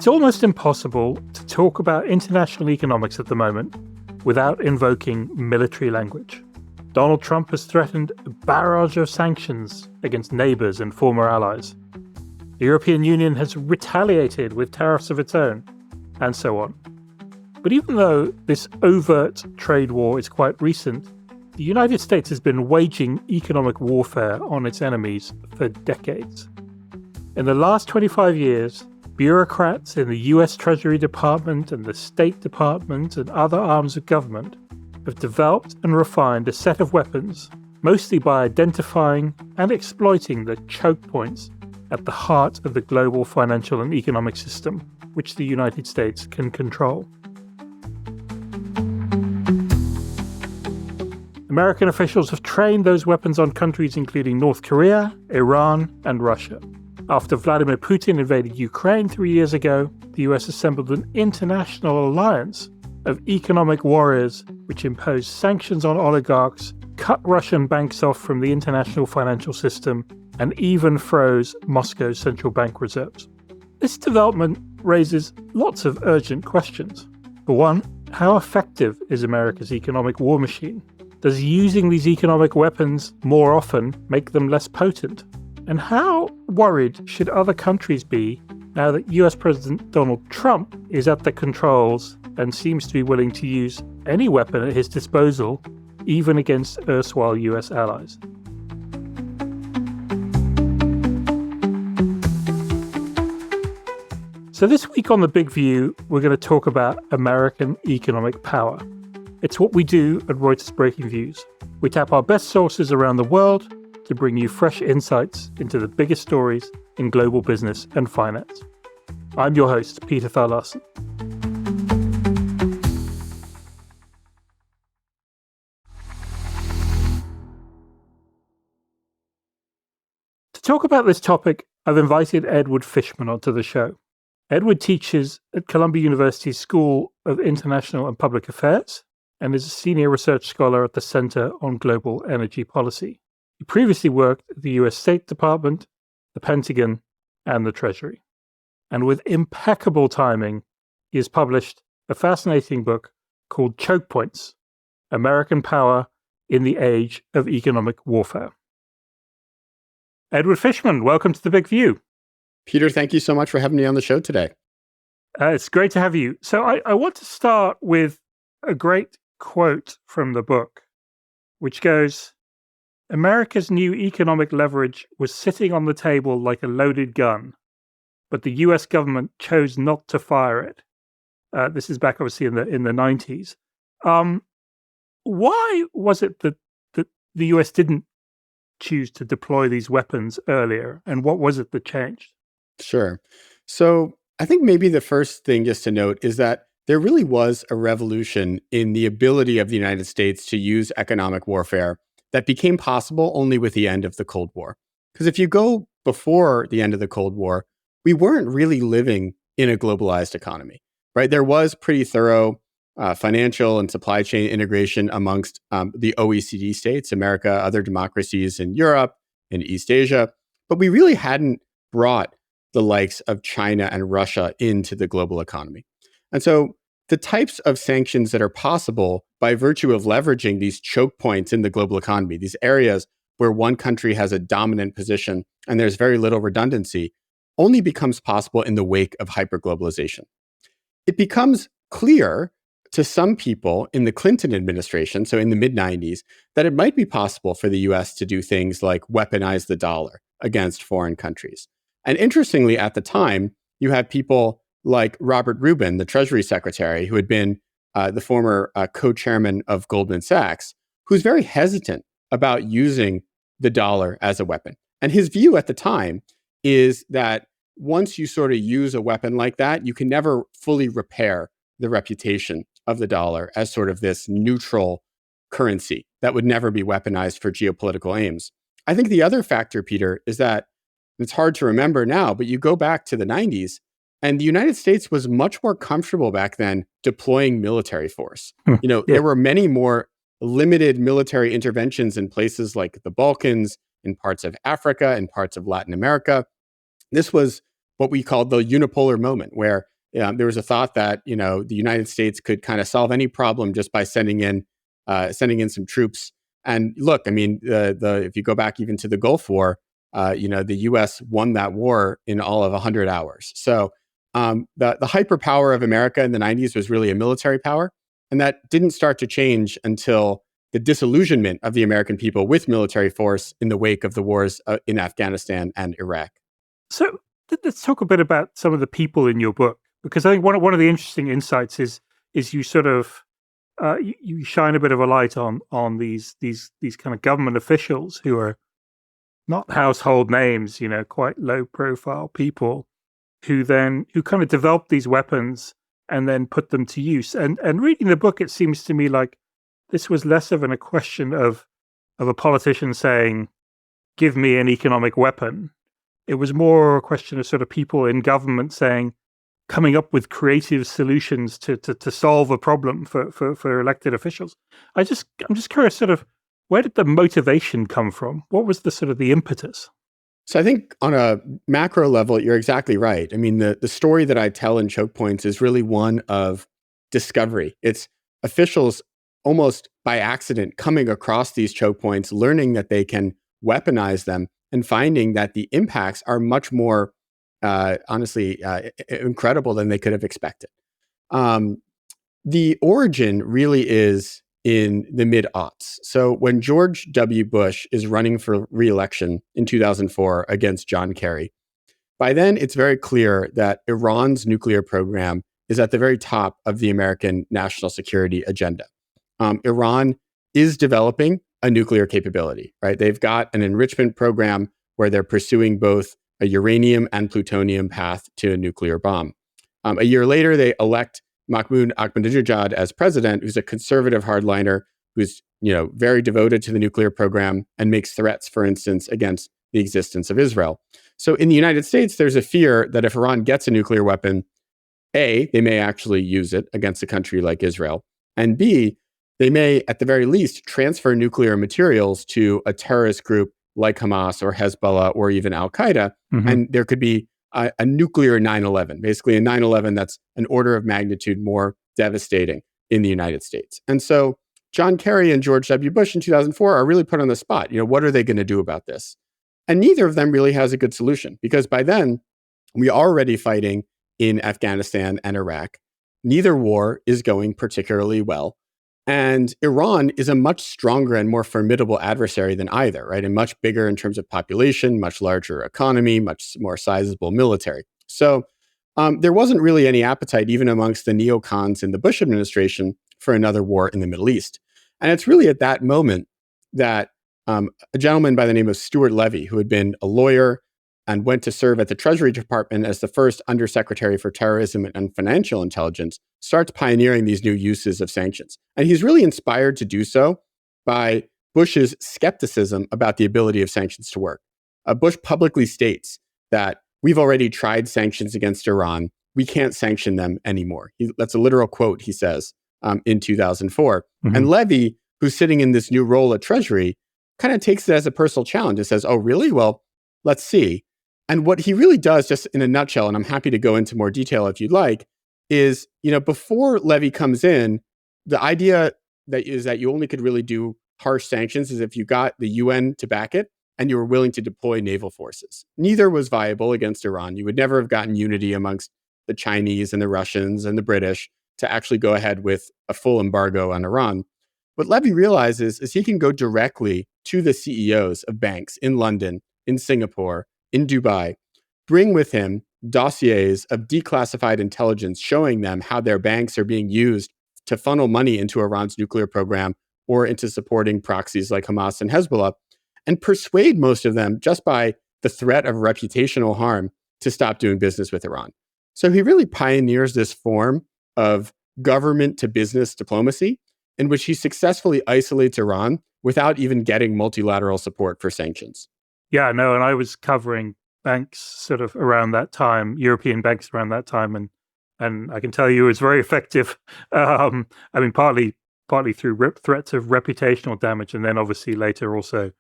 It's almost impossible to talk about international economics at the moment without invoking military language. Donald Trump has threatened a barrage of sanctions against neighbours and former allies. The European Union has retaliated with tariffs of its own, and so on. But even though this overt trade war is quite recent, the United States has been waging economic warfare on its enemies for decades. In the last 25 years, bureaucrats in the US Treasury Department and the State Department and other arms of government have developed and refined a set of weapons, mostly by identifying and exploiting the choke points at the heart of the global financial and economic system, which the United States can control. American officials have trained those weapons on countries including North Korea, Iran, and Russia. After Vladimir Putin invaded Ukraine 3 years ago, the US assembled an international alliance of economic warriors which imposed sanctions on oligarchs, cut Russian banks off from the international financial system, and even froze Moscow's central bank reserves. This development raises lots of urgent questions. For one, how effective is America's economic war machine? Does using these economic weapons more often make them less potent? And how worried should other countries be now that US President Donald Trump is at the controls and seems to be willing to use any weapon at his disposal, even against erstwhile US allies? So this week on The Big View, we're going to talk about American economic power. It's what we do at Reuters Breaking Views. We tap our best sources around the world to bring you fresh insights into the biggest stories in global business and finance. I'm your host, Peter Thalassen. To talk about this topic, I've invited Edward Fishman onto the show. Edward teaches at Columbia University's School of International and Public Affairs and is a senior research scholar at the Center on Global Energy Policy. He previously worked at the US State Department, the Pentagon, and the Treasury. And with impeccable timing, he has published a fascinating book called Chokepoints: American Power in the Age of Economic Warfare. Edward Fishman, welcome to The Big View. Peter, thank you so much for having me on the show today. It's great to have you. So I want to start with a great quote from the book, which goes, "America's new economic leverage was sitting on the table like a loaded gun, but the US government chose not to fire it." This is back obviously in the 90s. Why was it that the US didn't choose to deploy these weapons earlier, and what was it that changed? Sure. So I think maybe the first thing just to note is that there really was a revolution in the ability of the United States to use economic warfare that became possible only with the end of the Cold War. Because if you go before the end of the Cold War, we weren't really living in a globalized economy, right? There was pretty thorough financial and supply chain integration amongst the OECD states, America, other democracies in Europe and East Asia, but we really hadn't brought the likes of China and Russia into the global economy. And so the types of sanctions that are possible by virtue of leveraging these choke points in the global economy, these areas where one country has a dominant position and there's very little redundancy, only becomes possible in the wake of hyperglobalization. It becomes clear to some people in the Clinton administration, so in the mid-90s, that it might be possible for the US to do things like weaponize the dollar against foreign countries. And interestingly, at the time, you had people like Robert Rubin, the Treasury Secretary, who had been the former co-chairman of Goldman Sachs, who's very hesitant about using the dollar as a weapon. And his view at the time is that once you sort of use a weapon like that, you can never fully repair the reputation of the dollar as sort of this neutral currency that would never be weaponized for geopolitical aims. I think the other factor, Peter, is that it's hard to remember now, but you go back to the 90s, and the United States was much more comfortable back then deploying military force. There were many more limited military interventions in places like the Balkans, in parts of Africa, in parts of Latin America. This was what we called the unipolar moment, where there was a thought that the United States could kind of solve any problem just by sending in some troops. And look, I mean, if you go back even to the Gulf War, the U.S. won that war in all of 100 hours. So the hyperpower of America in the 90s was really a military power, and that didn't start to change until the disillusionment of the American people with military force in the wake of the wars in Afghanistan and Iraq. So let's talk a bit about some of the people in your book, because I think one of the interesting insights is you sort of you shine a bit of a light on these kind of government officials who are not household names, quite low profile people who kind of develop these weapons and then put them to use. And reading the book, it seems to me like this was less of a question of a politician saying, "Give me an economic weapon." It was more a question of sort of people in government coming up with creative solutions to solve a problem for elected officials. I'm just curious, sort of, where did the motivation come from? What was the sort of the impetus? So I think on a macro level, you're exactly right. I mean, the story that I tell in Chokepoints is really one of discovery. It's officials almost by accident coming across these choke points, learning that they can weaponize them, and finding that the impacts are much more, honestly, incredible than they could have expected. The origin really is in the mid-aughts. So when George W. Bush is running for re-election in 2004 against John Kerry, by then it's very clear that Iran's nuclear program is at the very top of the American national security agenda. Iran is developing a nuclear capability, right? They've got an enrichment program where they're pursuing both a uranium and plutonium path to a nuclear bomb. A year later, they elect Mahmoud Ahmadinejad as president, who's a conservative hardliner who's very devoted to the nuclear program and makes threats, for instance, against the existence of Israel. So in the United States, there's a fear that if Iran gets a nuclear weapon, A, they may actually use it against a country like Israel, and B, they may, at the very least, transfer nuclear materials to a terrorist group like Hamas or Hezbollah or even Al-Qaeda, and there could be a nuclear 9/11, basically a 9/11 that's an order of magnitude more devastating in the United States. And so John Kerry and George W. Bush in 2004 are really put on the spot. What are they going to do about this? And neither of them really has a good solution, because by then, we are already fighting in Afghanistan and Iraq. Neither war is going particularly well. And Iran is a much stronger and more formidable adversary than either, right? And much bigger in terms of population, much larger economy, much more sizable military. So there wasn't really any appetite, even amongst the neocons in the Bush administration, for another war in the Middle East. And it's really at that moment that a gentleman by the name of Stuart Levy, who had been a lawyer and went to serve at the Treasury Department as the first Undersecretary for Terrorism and Financial Intelligence, starts pioneering these new uses of sanctions. And he's really inspired to do so by Bush's skepticism about the ability of sanctions to work. Bush publicly states that we've already tried sanctions against Iran. We can't sanction them anymore. That's a literal quote, he says, in 2004. And Levy, who's sitting in this new role at Treasury, kind of takes it as a personal challenge and says, oh, really? Well, let's see. And what he really does, just in a nutshell, and I'm happy to go into more detail if you'd like, is, before Levy comes in, the idea that you only could really do harsh sanctions is if you got the UN to back it and you were willing to deploy naval forces. Neither was viable against Iran. You would never have gotten unity amongst the Chinese and the Russians and the British to actually go ahead with a full embargo on Iran. What Levy realizes is he can go directly to the CEOs of banks in London, in Singapore, in Dubai, bring with him dossiers of declassified intelligence showing them how their banks are being used to funnel money into Iran's nuclear program or into supporting proxies like Hamas and Hezbollah, and persuade most of them just by the threat of reputational harm to stop doing business with Iran. So he really pioneers this form of government to business diplomacy in which he successfully isolates Iran without even getting multilateral support for sanctions. Yeah, no, and I was covering banks sort of around that time, European banks around that time, and I can tell you it was very effective. I mean, partly through threats of reputational damage, and then obviously later also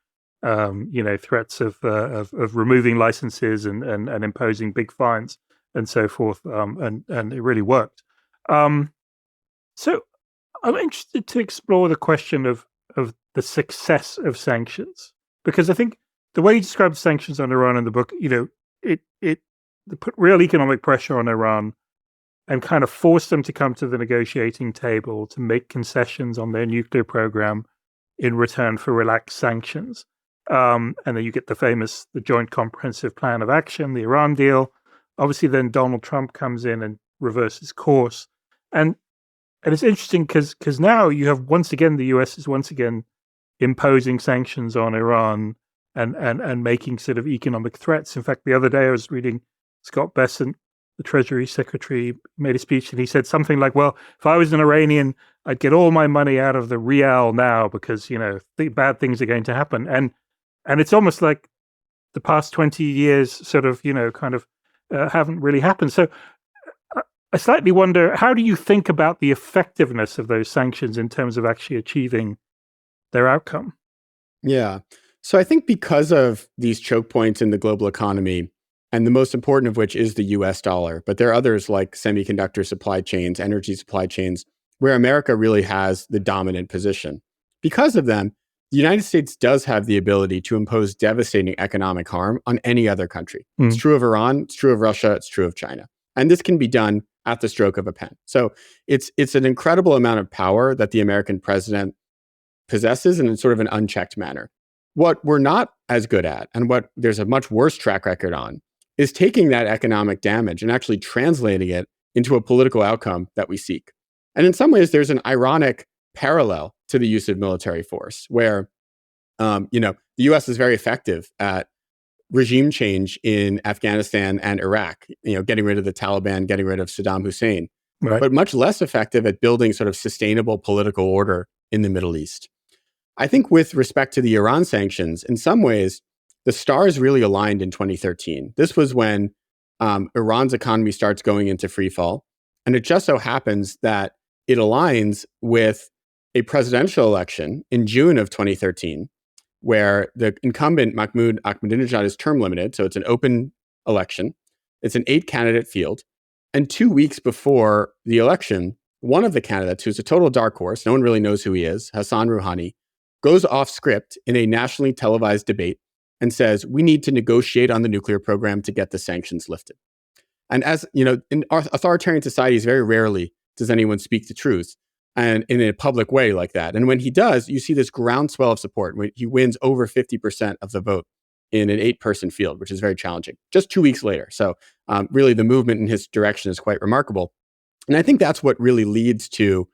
threats of removing licenses and imposing big fines and so forth, and it really worked. So I'm interested to explore the question of the success of sanctions, because I think the way you describe sanctions on Iran in the book, it put real economic pressure on Iran and kind of forced them to come to the negotiating table to make concessions on their nuclear program in return for relaxed sanctions. And then you get the Joint Comprehensive Plan of Action, the Iran deal. Obviously, then Donald Trump comes in and reverses course. And it's interesting because now you have, once again, the US is once again imposing sanctions on Iran and making sort of economic threats. In fact, the other day I was reading Scott Bessent, the Treasury Secretary, made a speech and he said something like, well, if I was an Iranian, I'd get all my money out of the rial now because, bad things are going to happen. And it's almost like the past 20 years sort of, haven't really happened. So I slightly wonder, how do you think about the effectiveness of those sanctions in terms of actually achieving their outcome? Yeah. So I think because of these choke points in the global economy, and the most important of which is the US dollar, but there are others like semiconductor supply chains, energy supply chains, where America really has the dominant position. Because of them, the United States does have the ability to impose devastating economic harm on any other country. It's true of Iran, it's true of Russia, it's true of China. And this can be done at the stroke of a pen. So it's an incredible amount of power that the American president possesses in sort of an unchecked manner. What we're not as good at, and what there's a much worse track record on, is taking that economic damage and actually translating it into a political outcome that we seek. And in some ways, there's an ironic parallel to the use of military force, where the US is very effective at regime change in Afghanistan and Iraq, getting rid of the Taliban, getting rid of Saddam Hussein, right, but much less effective at building sort of sustainable political order in the Middle East. I think with respect to the Iran sanctions, in some ways, the stars really aligned in 2013. This was when Iran's economy starts going into free fall. And it just so happens that it aligns with a presidential election in June of 2013, where the incumbent Mahmoud Ahmadinejad is term limited. So it's an open election. It's an 8-candidate field. And 2 weeks before the election, one of the candidates, who's a total dark horse, no one really knows who he is, Hassan Rouhani, goes off script in a nationally televised debate and says, we need to negotiate on the nuclear program to get the sanctions lifted. And as in authoritarian societies, very rarely does anyone speak the truth and in a public way like that. And when he does, you see this groundswell of support. He wins over 50% of the vote in an 8-person field, which is very challenging, just 2 weeks later. So really the movement in his direction is quite remarkable. And I think that's what really leads to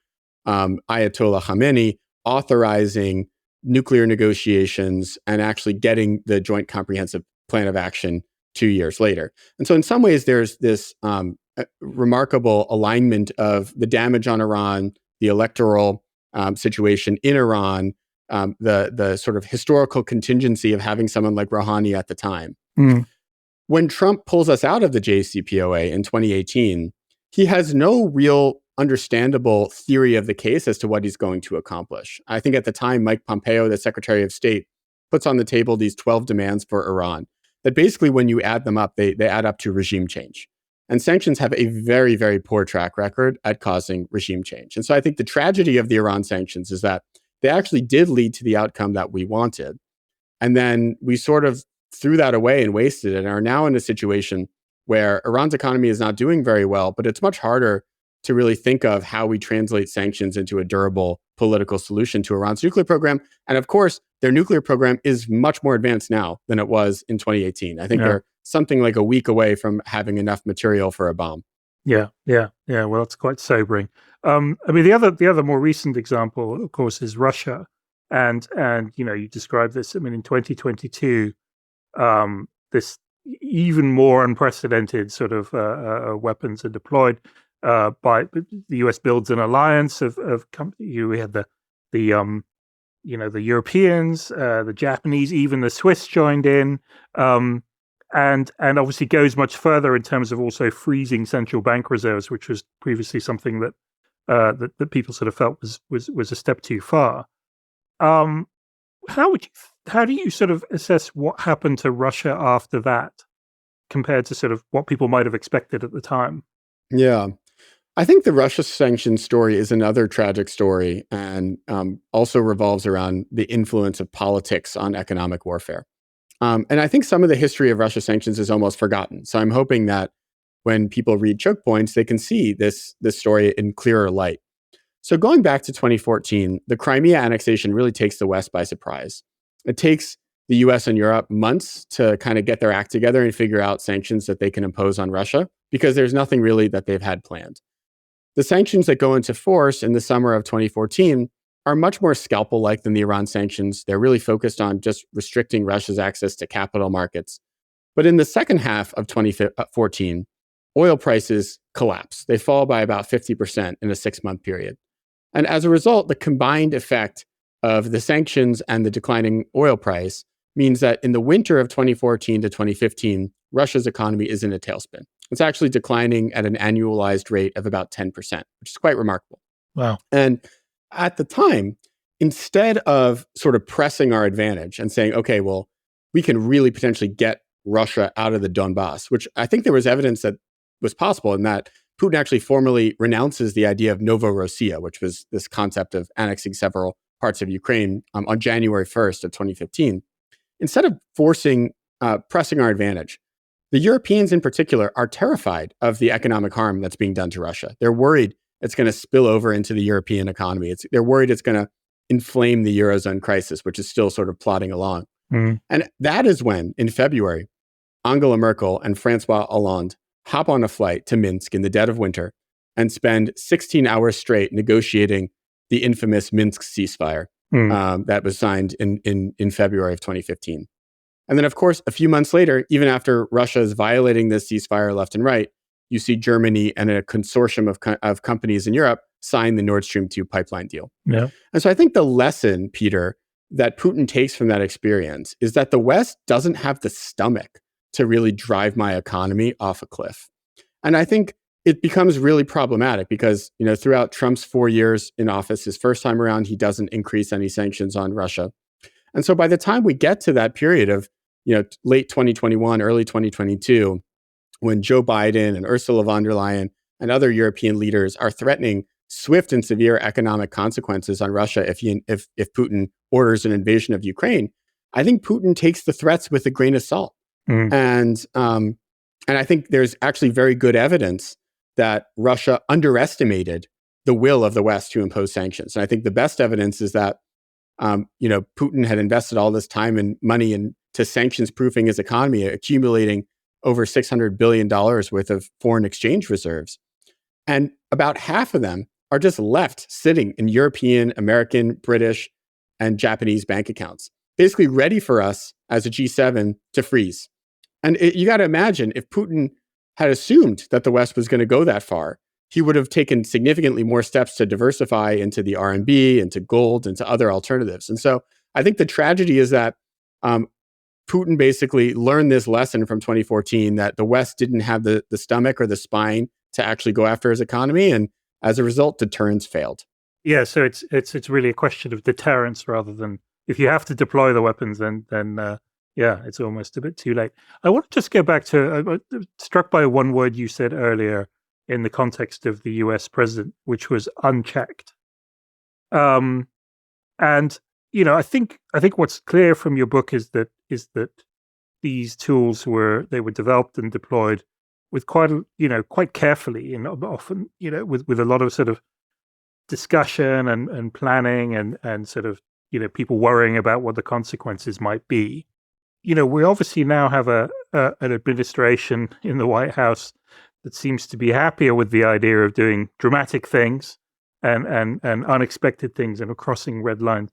Ayatollah Khamenei authorizing nuclear negotiations and actually getting the Joint Comprehensive Plan of Action 2 years later. And so in some ways, there's this remarkable alignment of the damage on Iran, the electoral situation in Iran, the sort of historical contingency of having someone like Rouhani at the time. When Trump pulls us out of the JCPOA in 2018, he has no real understandable theory of the case as to what he's going to accomplish. I think at the time, Mike Pompeo, the Secretary of State, puts on the table these 12 demands for Iran that basically, when you add them up, they add up to regime change. And sanctions have a very, very poor track record at causing regime change. And so I think the tragedy of the Iran sanctions is that they actually did lead to the outcome that we wanted. And then we sort of threw that away and wasted it and are now in a situation where Iran's economy is not doing very well, but it's much harder to really think of how we translate sanctions into a durable political solution to Iran's nuclear program. And of course, their nuclear program is much more advanced now than it was in 2018. I think they're something like a week away from having enough material for a bomb. Yeah. Well, it's quite sobering. The other more recent example, of course, is Russia. And you described this. I mean, in 2022, this even more unprecedented sort of weapons are deployed. By the US builds an alliance of companies. We had the Europeans, the Japanese, even the Swiss joined in, and obviously goes much further in terms of also freezing central bank reserves, which was previously something that that people sort of felt was a step too far. How would you how do you sort of assess what happened to Russia after that compared to sort of what people might have expected at the time? Yeah. I think the Russia sanctions story is another tragic story and also revolves around the influence of politics on economic warfare. And I think some of the history of Russia sanctions is almost forgotten. So I'm hoping that when people read Chokepoints, they can see this story in clearer light. So going back to 2014, the Crimea annexation really takes the West by surprise. It takes the US and Europe months to kind of get their act together and figure out sanctions that they can impose on Russia because there's nothing really that they've had planned. The sanctions that go into force in the summer of 2014 are much more scalpel-like than the Iran sanctions. They're really focused on just restricting Russia's access to capital markets. But in the second half of 2014, oil prices collapse. They fall by about 50% in a 6-month period. And as a result, the combined effect of the sanctions and the declining oil price means that in the winter of 2014 to 2015, Russia's economy is in a tailspin. It's actually declining at an annualized rate of about 10%, which is quite remarkable. Wow. And at the time, instead of sort of pressing our advantage and saying, okay, well, we can really potentially get Russia out of the Donbass, which I think there was evidence that was possible in that Putin actually formally renounces the idea of Novorossiya, which was this concept of annexing several parts of Ukraine on January 1st of 2015. Instead of pressing our advantage, the Europeans in particular are terrified of the economic harm that's being done to Russia. They're worried it's going to spill over into the European economy. They're worried it's going to inflame the Eurozone crisis, which is still sort of plodding along. Mm. And that is when, in February, Angela Merkel and Francois Hollande hop on a flight to Minsk in the dead of winter and spend 16 hours straight negotiating the infamous Minsk ceasefire that was signed in February of 2015. And then, of course, a few months later, even after Russia is violating this ceasefire left and right, you see Germany and a consortium of companies in Europe sign the Nord Stream 2 pipeline deal. Yeah. And so I think the lesson, Peter, that Putin takes from that experience is that the West doesn't have the stomach to really drive my economy off a cliff. And I think it becomes really problematic because, throughout Trump's 4 years in office, his first time around, he doesn't increase any sanctions on Russia. And so by the time we get to that period of, late 2021, early 2022, when Joe Biden and Ursula von der Leyen and other European leaders are threatening swift and severe economic consequences on Russia if Putin orders an invasion of Ukraine, I think Putin takes the threats with a grain of salt. And I think there's actually very good evidence that Russia underestimated the will of the West to impose sanctions. And I think the best evidence is that Putin had invested all this time and money into sanctions proofing his economy, accumulating over $600 billion worth of foreign exchange reserves. And about half of them are just left sitting in European, American, British, and Japanese bank accounts, basically ready for us as a G7 to freeze. And you got to imagine if Putin had assumed that the West was going to go that far, he would have taken significantly more steps to diversify into the RMB, into gold, into other alternatives. And so I think the tragedy is that Putin basically learned this lesson from 2014 that the West didn't have the stomach or the spine to actually go after his economy. And as a result, deterrence failed. Yeah, so it's really a question of deterrence rather than if you have to deploy the weapons, then it's almost a bit too late. I want to just go back to struck by one word you said earlier in the context of the US president, which was unchecked. And I think what's clear from your book is that these tools were developed and deployed with quite carefully and often with a lot of sort of discussion and planning and sort of people worrying about what the consequences might be. We obviously now have an administration in the White House that seems to be happier with the idea of doing dramatic things and unexpected things and crossing red lines.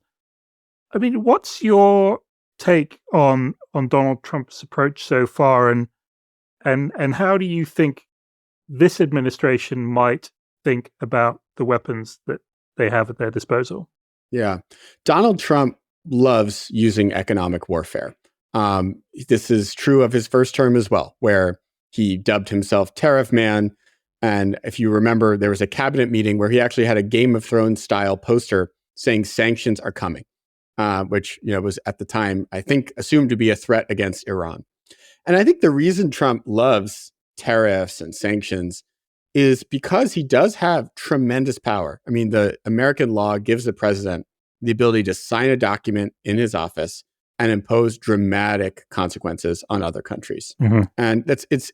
I mean, what's your take on Donald Trump's approach so far, and how do you think this administration might think about the weapons that they have at their disposal? Yeah, Donald Trump loves using economic warfare. This is true of his first term as well, where he dubbed himself Tariff Man. And if you remember, there was a cabinet meeting where he actually had a Game of Thrones style poster saying sanctions are coming. which was at the time, I think, assumed to be a threat against Iran. And I think the reason Trump loves tariffs and sanctions is because he does have tremendous power. I mean, the American law gives the president the ability to sign a document in his office and impose dramatic consequences on other countries. Mm-hmm. And it's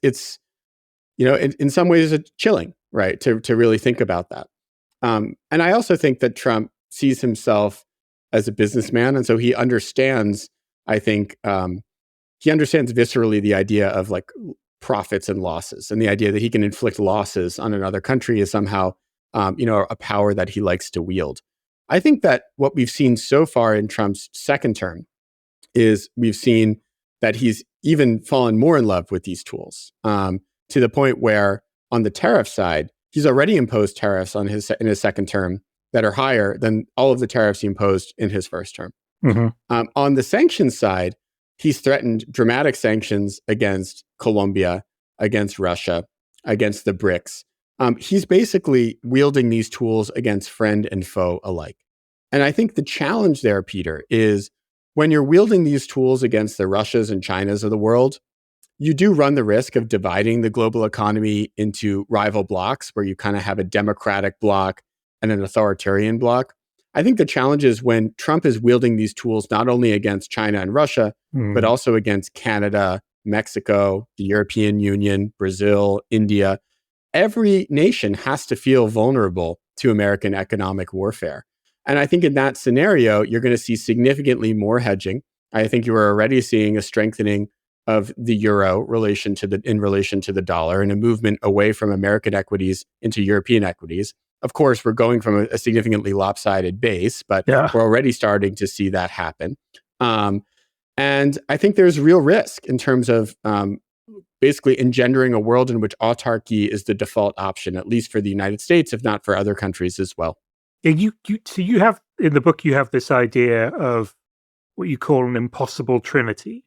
in some ways it's chilling, right? To really think about that. And I also think that Trump sees himself as a businessman, and so he understands. I think he understands viscerally the idea of like profits and losses, and the idea that he can inflict losses on another country is somehow, a power that he likes to wield. I think that what we've seen so far in Trump's second term is we've seen that he's even fallen more in love with these tools, to the point where on the tariff side, he's already imposed tariffs in his second term that are higher than all of the tariffs he imposed in his first term. Mm-hmm. On the sanctions side, he's threatened dramatic sanctions against Colombia, against Russia, against the BRICS. He's basically wielding these tools against friend and foe alike. And I think the challenge there, Peter, is when you're wielding these tools against the Russias and Chinas of the world, you do run the risk of dividing the global economy into rival blocks where you kind of have a democratic bloc and an authoritarian bloc. I think the challenge is when Trump is wielding these tools not only against China and Russia, but also against Canada, Mexico, the European Union, Brazil, India. Every nation has to feel vulnerable to American economic warfare. And I think in that scenario, you're going to see significantly more hedging. I think you are already seeing a strengthening of the euro in relation to the dollar, and a movement away from American equities into European equities. Of course, we're going from a significantly lopsided base, but we're already starting to see that happen. And I think there's real risk in terms of basically engendering a world in which autarky is the default option, at least for the United States, if not for other countries as well. Yeah, so you have in the book, you have this idea of what you call an impossible trinity,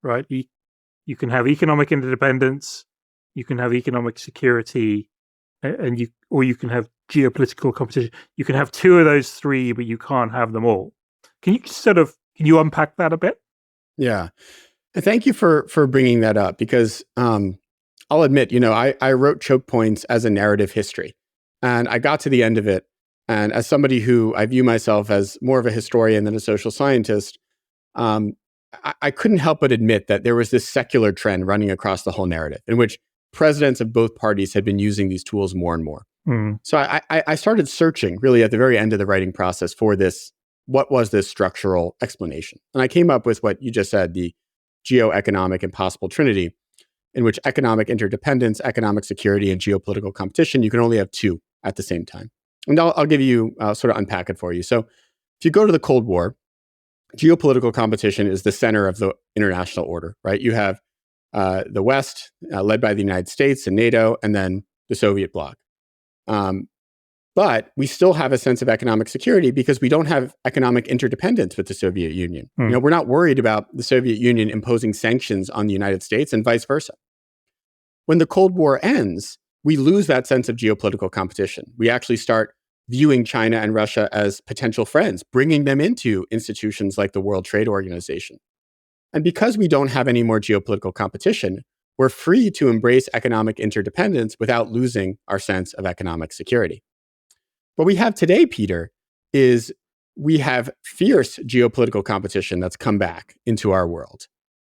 right? You can have economic interdependence, you can have economic security, and you can have geopolitical competition. You can have two of those three, but you can't have them all. Can you unpack that a bit? Yeah. Thank you for bringing that up, because I'll admit, I wrote Chokepoints as a narrative history, and I got to the end of it. And as somebody who I view myself as more of a historian than a social scientist, I couldn't help but admit that there was this secular trend running across the whole narrative in which presidents of both parties had been using these tools more and more. So I started searching really at the very end of the writing process for this. What was this structural explanation? And I came up with what you just said, the geoeconomic impossible trinity, in which economic interdependence, economic security, and geopolitical competition, you can only have two at the same time. And I'll give you, sort of unpack it for you. So if you go to the Cold War, geopolitical competition is the center of the international order, right? You have the West, led by the United States and NATO, and then the Soviet bloc. But we still have a sense of economic security because we don't have economic interdependence with the Soviet Union. We're not worried about the Soviet Union imposing sanctions on the United States and vice versa. When the Cold War ends, we lose that sense of geopolitical competition. We actually start viewing China and Russia as potential friends, bringing them into institutions like the World Trade Organization. And because we don't have any more geopolitical competition, we're free to embrace economic interdependence without losing our sense of economic security. What we have today, Peter, is we have fierce geopolitical competition that's come back into our world,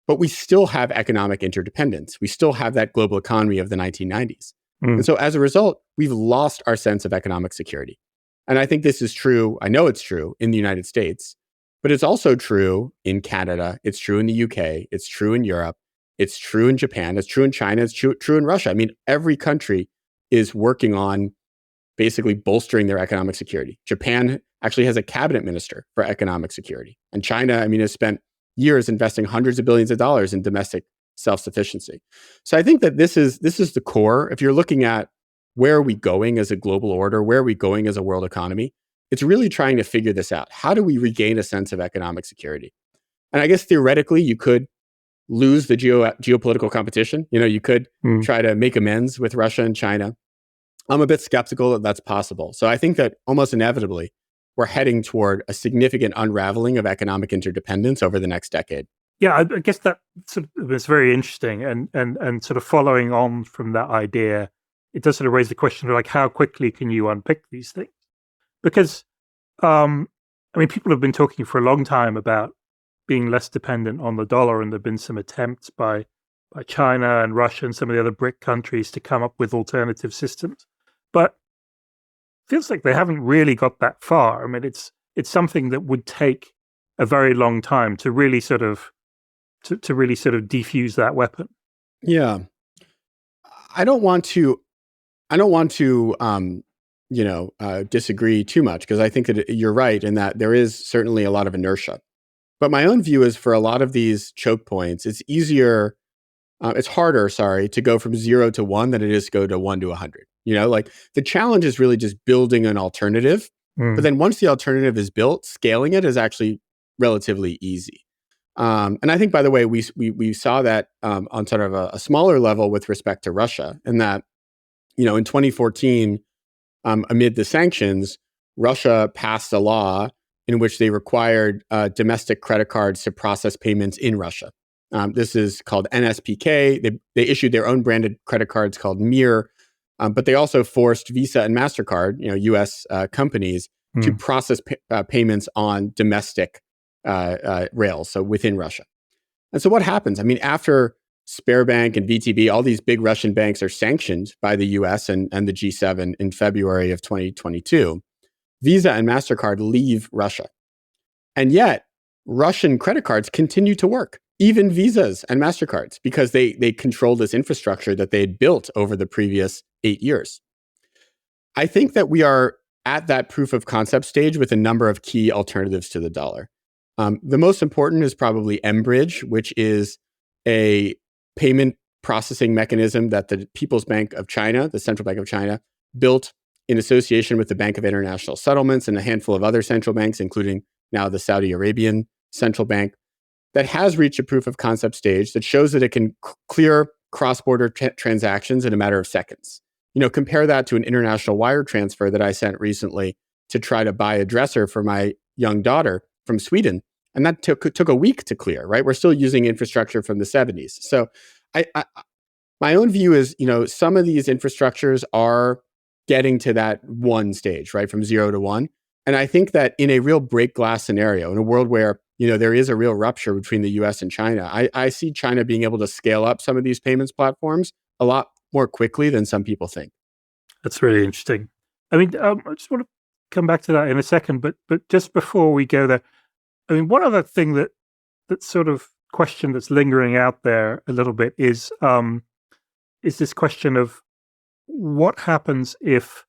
but we still have economic interdependence. We still have that global economy of the 1990s. And so as a result, we've lost our sense of economic security. And I think this is true. I know it's true in the United States, but it's also true in Canada. It's true in the UK. It's true in Europe. It's true in Japan. It's true in China. It's true in Russia. I mean, every country is working on basically bolstering their economic security. Japan actually has a cabinet minister for economic security. And China, has spent years investing hundreds of billions of dollars in domestic self-sufficiency. So I think that this is the core. If you're looking at where are we going as a global order, where are we going as a world economy, it's really trying to figure this out. How do we regain a sense of economic security? And I guess theoretically, you could lose the geopolitical competition. You could try to make amends with Russia and China. I'm a bit skeptical that that's possible. So I think that almost inevitably, we're heading toward a significant unraveling of economic interdependence over the next decade. Yeah, I guess that it's very interesting, and sort of following on from that idea, it does sort of raise the question of like how quickly can you unpick these things? Because I mean, people have been talking for a long time about being less dependent on the dollar, and there've been some attempts by China and Russia and some of the other BRIC countries to come up with alternative systems, but it feels like they haven't really got that far. I mean, it's something that would take a very long time to really sort of to really sort of defuse that weapon. Yeah, I don't want to. Disagree too much, because I think that you're right in that there is certainly a lot of inertia. But my own view is for a lot of these choke points, it's harder, to go from 0 to 1 than it is to go to 1 to 100. Like the challenge is really just building an alternative. But then once the alternative is built, scaling it is actually relatively easy. And I think, by the way, we saw that on sort of a smaller level with respect to Russia, in that, in 2014, amid the sanctions, Russia passed a law in which they required domestic credit cards to process payments in Russia. This is called NSPK. They issued their own branded credit cards called Mir, but they also forced Visa and MasterCard, U.S. companies, to process payments on domestic rails, so within Russia. And so what happens? I mean, after Sberbank and VTB, all these big Russian banks are sanctioned by the US and the G7 in February of 2022. Visa and MasterCard leave Russia. And yet, Russian credit cards continue to work, even Visas and MasterCards, because they control this infrastructure that they had built over the previous 8 years. I think that we are at that proof of concept stage with a number of key alternatives to the dollar. The most important is probably mBridge, which is a payment processing mechanism that the People's Bank of China, the Central Bank of China, built in association with the Bank of International Settlements and a handful of other central banks, including now the Saudi Arabian central bank, that has reached a proof of concept stage that shows that it can clear cross-border transactions in a matter of seconds. Compare that to an international wire transfer that I sent recently to try to buy a dresser for my young daughter from Sweden. And that took a week to clear, right? We're still using infrastructure from the 70s. So my own view is, some of these infrastructures are getting to that one stage, right? From 0 to 1. And I think that in a real break glass scenario, in a world where, there is a real rupture between the US and China, I see China being able to scale up some of these payments platforms a lot more quickly than some people think. That's really interesting. I mean, I just want to come back to that in a second, but just before we go there, I mean, one other thing that sort of question that's lingering out there a little bit is this question of what happens if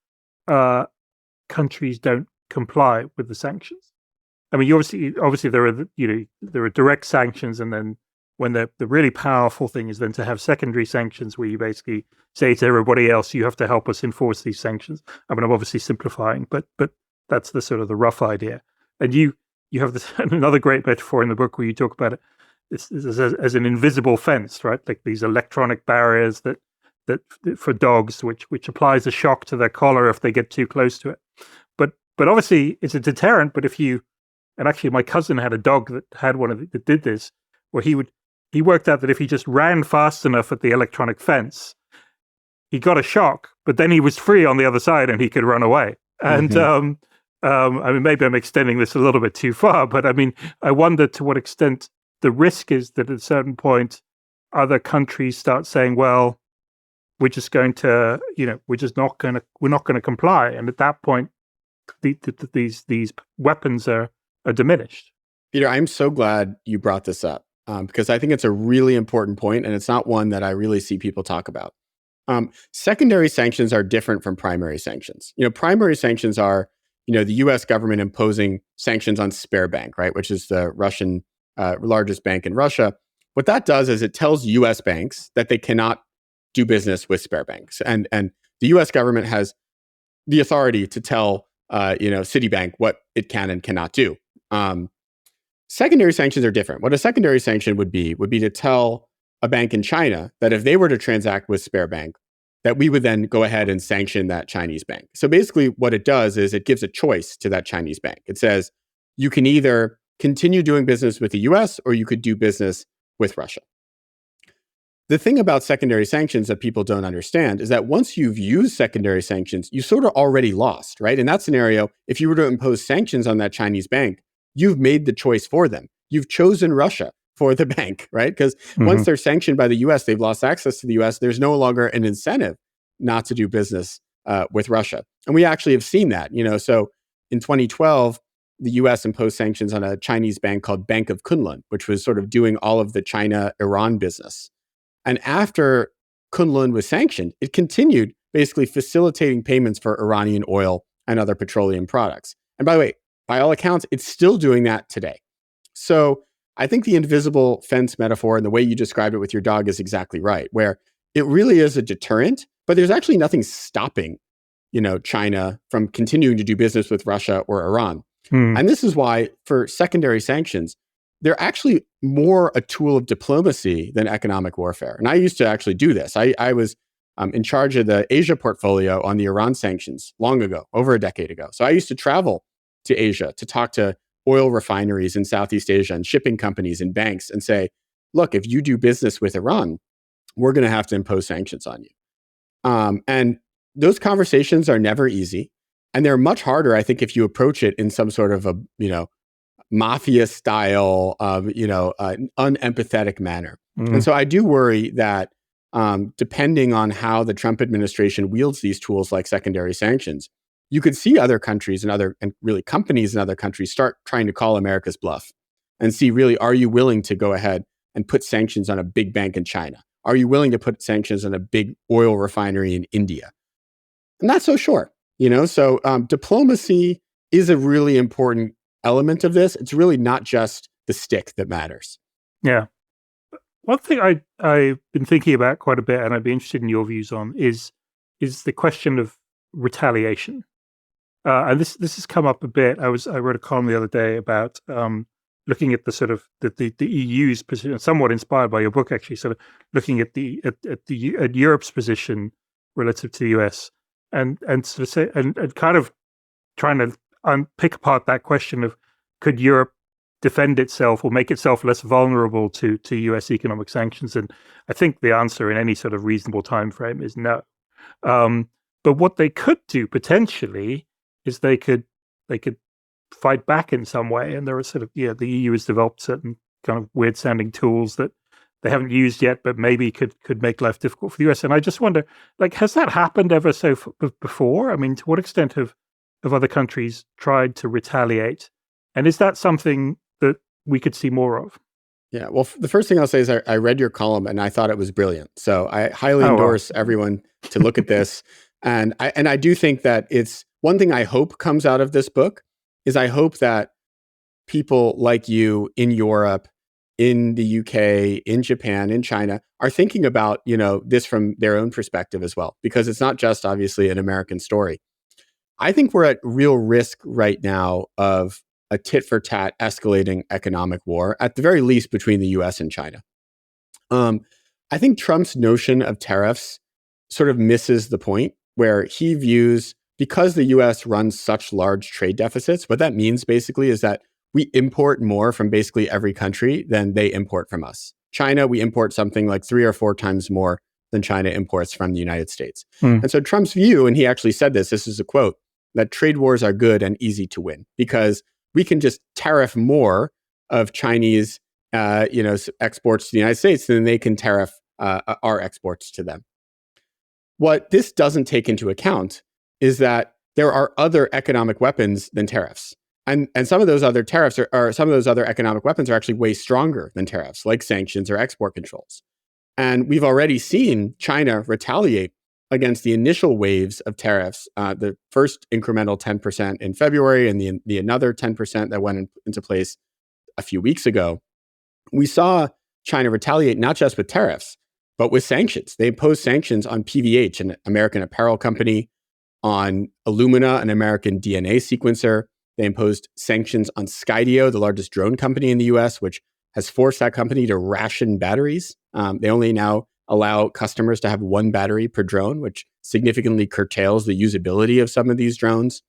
countries don't comply with the sanctions. I mean, obviously there are direct sanctions, and then when the really powerful thing is then to have secondary sanctions, where you basically say to everybody else, you have to help us enforce these sanctions. I mean, I'm obviously simplifying, but that's the sort of the rough idea. And you have this another great metaphor in the book where you talk about it as an invisible fence, right? Like these electronic barriers that for dogs, which applies a shock to their collar if they get too close to it. But obviously it's a deterrent. But and actually my cousin had a dog that had that did this, where he worked out that if he just ran fast enough at the electronic fence, he got a shock, but then he was free on the other side and he could run away. And I mean, maybe I'm extending this a little bit too far, but I mean, I wonder to what extent the risk is that at a certain point, other countries start saying, well, we're just going to, we're not going to comply. And at that point, these weapons are diminished. Peter, I'm so glad you brought this up because I think it's a really important point, and it's not one that I really see people talk about. Secondary sanctions are different from primary sanctions. Primary sanctions are, the U.S. government imposing sanctions on Sberbank, right, which is the Russian largest bank in Russia. What that does is it tells U.S. banks that they cannot do business with Sberbanks, and the U.S. government has the authority to tell Citibank what it can and cannot do. Secondary sanctions are different. What a secondary sanction would be to tell a bank in China that if they were to transact with Sberbank, that we would then go ahead and sanction that Chinese bank. So basically what it does is it gives a choice to that Chinese bank. It says, you can either continue doing business with the US or you could do business with Russia. The thing about secondary sanctions that people don't understand is that once you've used secondary sanctions, you sort of already lost, right? In that scenario, if you were to impose sanctions on that Chinese bank, you've made the choice for them. You've chosen Russia for the bank, right? Because once they're sanctioned by the US, they've lost access to the US. There's no longer an incentive not to do business with Russia. And we actually have seen that, so in 2012, the US imposed sanctions on a Chinese bank called Bank of Kunlun, which was sort of doing all of the China-Iran business. And after Kunlun was sanctioned, it continued basically facilitating payments for Iranian oil and other petroleum products. And by the way, by all accounts, it's still doing that today. So I think the invisible fence metaphor and the way you described it with your dog is exactly right, where it really is a deterrent, but there's actually nothing stopping, China from continuing to do business with Russia or Iran. And this is why for secondary sanctions, they're actually more a tool of diplomacy than economic warfare. And I used to actually do this. I was in charge of the Asia portfolio on the Iran sanctions long ago, over a decade ago. So I used to travel to Asia to talk to oil refineries in Southeast Asia and shipping companies and banks and say, look, if you do business with Iran, we're going to have to impose sanctions on you. And those conversations are never easy. And they're much harder, I think, if you approach it in some sort of a, mafia style of, unempathetic manner. And so I do worry that depending on how the Trump administration wields these tools like secondary sanctions, you could see other countries and really companies in other countries start trying to call America's bluff and see really, are you willing to go ahead and put sanctions on a big bank in China? Are you willing to put sanctions on a big oil refinery in India? I'm not so sure, So diplomacy is a really important element of this. It's really not just the stick that matters. Yeah. One thing I've been thinking about quite a bit, and I'd be interested in your views on, is the question of retaliation. And this has come up a bit. I wrote a column the other day about looking at the sort of the EU's position, somewhat inspired by your book, actually, sort of looking at at Europe's position relative to the US, and sort of say and kind of trying to pick apart that question of, could Europe defend itself or make itself less vulnerable to US economic sanctions? And I think the answer in any sort of reasonable time frame is no. But what they could do potentially is they could fight back in some way. And there are sort of, the EU has developed certain kind of weird sounding tools that they haven't used yet, but maybe could make life difficult for the US. And I just wonder, has that happened ever before? I mean, to what extent have other countries tried to retaliate? And is that something that we could see more of? Yeah, well, the first thing I'll say is I read your column and I thought it was brilliant. So I highly endorse everyone to look at this. And I do think that it's one thing I hope comes out of this book is I hope that people like you in Europe, in the UK, in Japan, in China are thinking about, this from their own perspective as well, because it's not just obviously an American story. I think we're at real risk right now of a tit-for-tat escalating economic war, at the very least between the US and China. I think Trump's notion of tariffs sort of misses the point, where he views, because the US runs such large trade deficits, what that means basically is that we import more from basically every country than they import from us. China, we import something like 3 or 4 times more than China imports from the United States. And so Trump's view, and he actually said this is a quote, that trade wars are good and easy to win because we can just tariff more of Chinese, exports to the United States than they can tariff our exports to them. What this doesn't take into account is that there are other economic weapons than tariffs. And some of those other tariffs or some of those other economic weapons are actually way stronger than tariffs, like sanctions or export controls. And we've already seen China retaliate against the initial waves of tariffs, the first incremental 10% in February and the another 10% that went into place a few weeks ago. We saw China retaliate not just with tariffs, but with sanctions. They imposed sanctions on PVH, an American apparel company, on Illumina, an American DNA sequencer. They imposed sanctions on Skydio, the largest drone company in the US, which has forced that company to ration batteries. They only now allow customers to have one battery per drone, which significantly curtails the usability of some of these drones.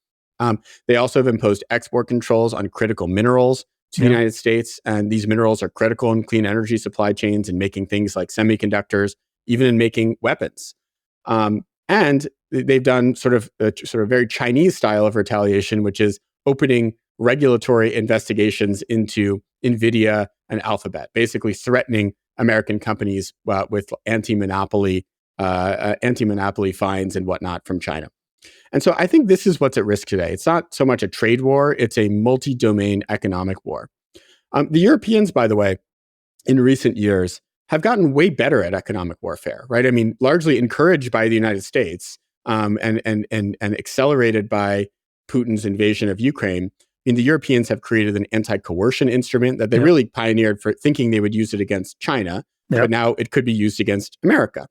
They also have imposed export controls on critical minerals to the United States. And these minerals are critical in clean energy supply chains and making things like semiconductors, even in making weapons. And they've done sort of very Chinese style of retaliation, which is opening regulatory investigations into NVIDIA and Alphabet, basically threatening American companies with anti-monopoly fines and whatnot from China. And so I think this is what's at risk today. It's not so much a trade war, it's a multi-domain economic war. The Europeans, by the way, in recent years have gotten way better at economic warfare, right? I mean, largely encouraged by the United States and accelerated by Putin's invasion of Ukraine. And the Europeans have created an anti-coercion instrument that they really pioneered for thinking they would use it against China, but now it could be used against America.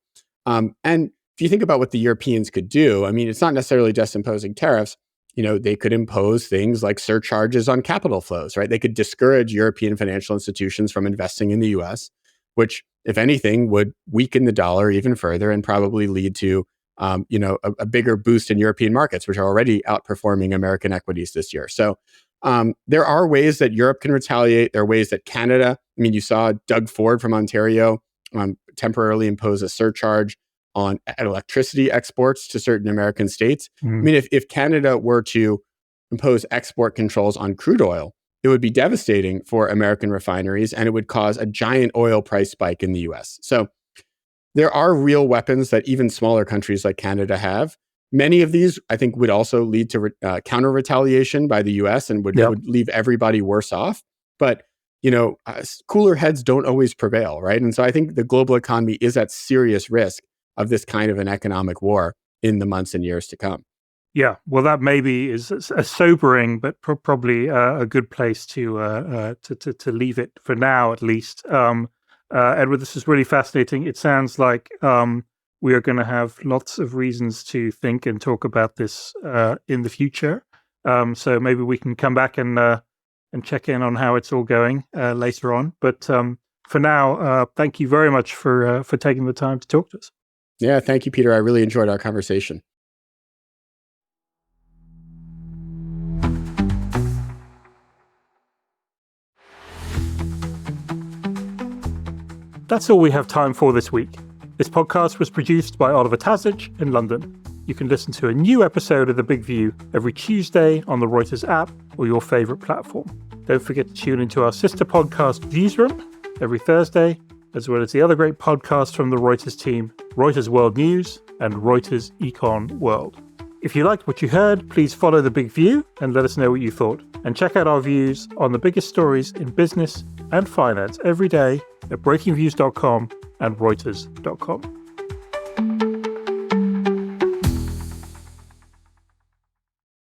And if you think about what the Europeans could do, I mean, it's not necessarily just imposing tariffs. You know, they could impose things like surcharges on capital flows, right? They could discourage European financial institutions from investing in the US, which, if anything, would weaken the dollar even further and probably lead to, a bigger boost in European markets, which are already outperforming American equities this year. So there are ways that Europe can retaliate. There are ways that Canada, I mean, you saw Doug Ford from Ontario temporarily impose a surcharge on electricity exports to certain American states. I mean, if Canada were to impose export controls on crude oil, it would be devastating for American refineries and it would cause a giant oil price spike in the US. So there are real weapons that even smaller countries like Canada have. Many of these, I think, would also lead to counter retaliation by the US and would leave everybody worse off. But, cooler heads don't always prevail, right? And so I think the global economy is at serious risk of this kind of an economic war in the months and years to come. Yeah, well, that maybe is a sobering, but probably a good place to leave it for now, at least. Edward, this is really fascinating. It sounds like we are going to have lots of reasons to think and talk about this in the future. So maybe we can come back and check in on how it's all going later on. But for now, thank you very much for taking the time to talk to us. Yeah, thank you, Peter. I really enjoyed our conversation. That's all we have time for this week. This podcast was produced by Oliver Tazich in London. You can listen to a new episode of The Big View every Tuesday on the Reuters app or your favorite platform. Don't forget to tune into our sister podcast, Viewsroom, every Thursday, as well as the other great podcasts from the Reuters team, Reuters World News and Reuters Econ World. If you liked what you heard, please follow The Big View and let us know what you thought. And check out our views on the biggest stories in business and finance every day at breakingviews.com and reuters.com.